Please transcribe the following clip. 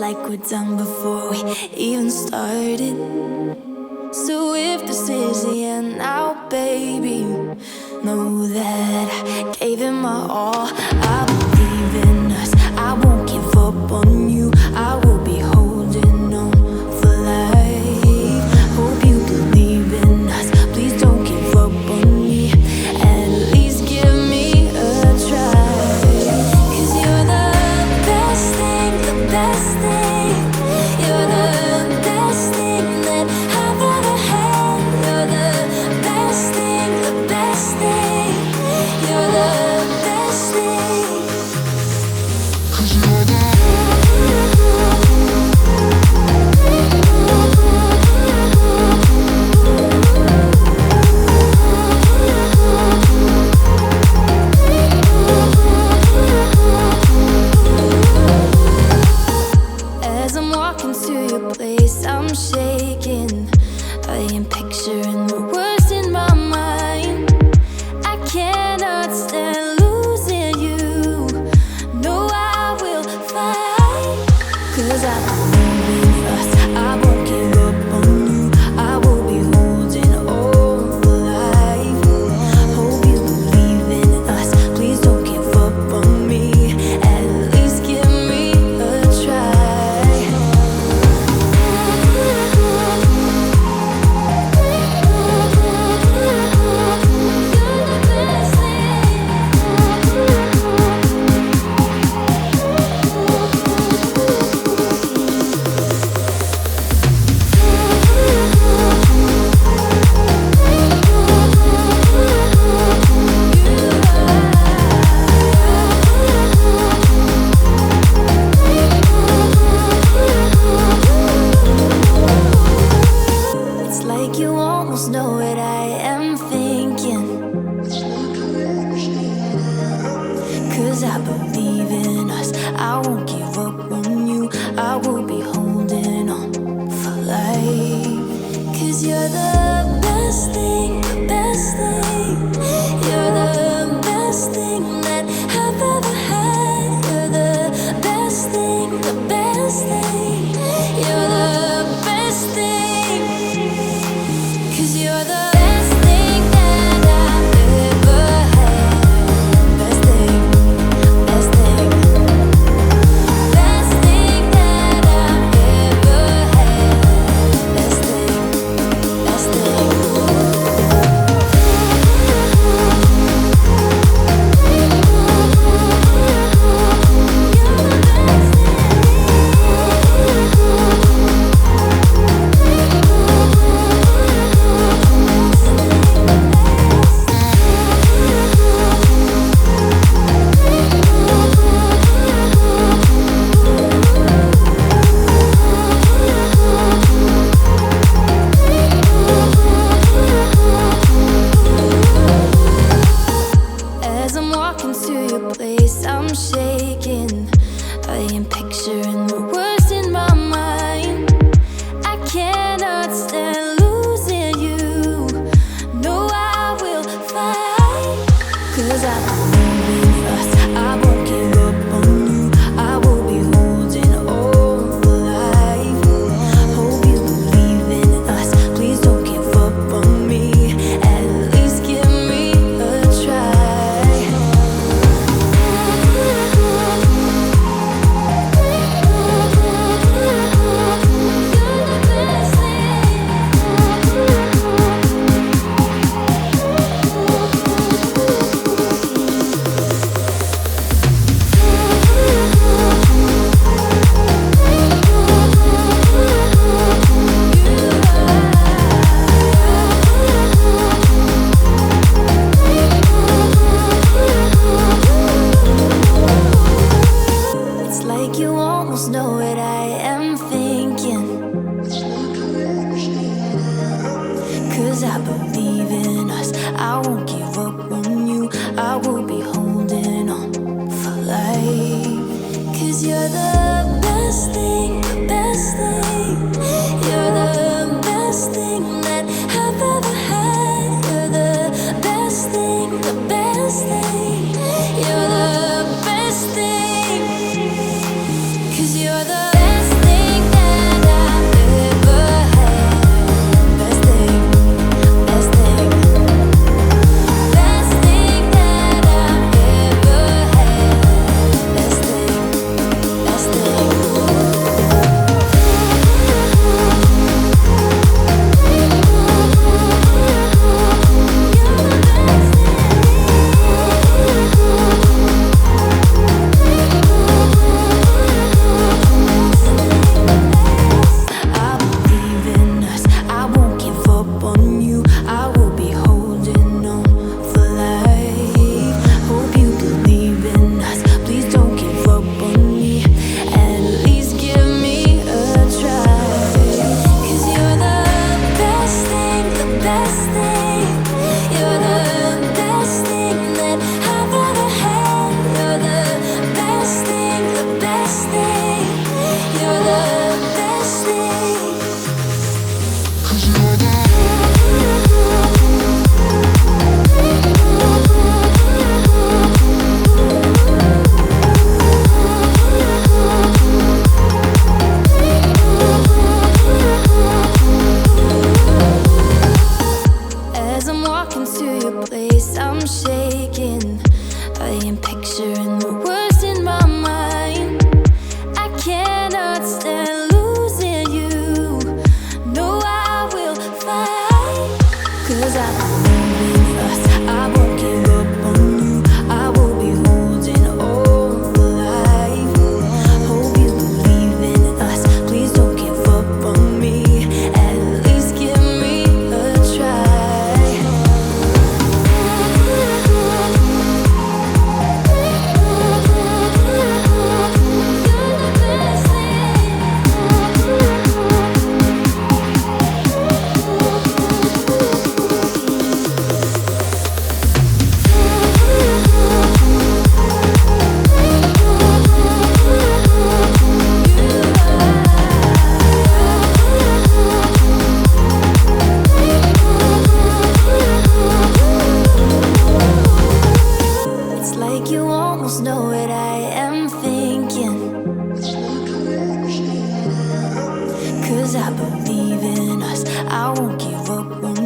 like we're done before we even started. So if this is the end now, baby, know that I gave it my all. I believe in us, I won't give up on you. I will be holding on for life. Hope you believe in us, please don't give up on me. At least give me a try. 'Cause you're the best thing, the best thing. You're the best thing that I've ever had. You're the best thing, the best thing. You're the best thing. 'Cause you're the As I'm walking to your place, I'm shaking. I am picturing the words in my mind. I cannot stand losing you. No, I will fight. 'Cause I believe in us, I won't give up on you. I will be holding on for life. Hope you believe in us, please don't give up on me. At least give me a try. I believe in us. I won't give up, won't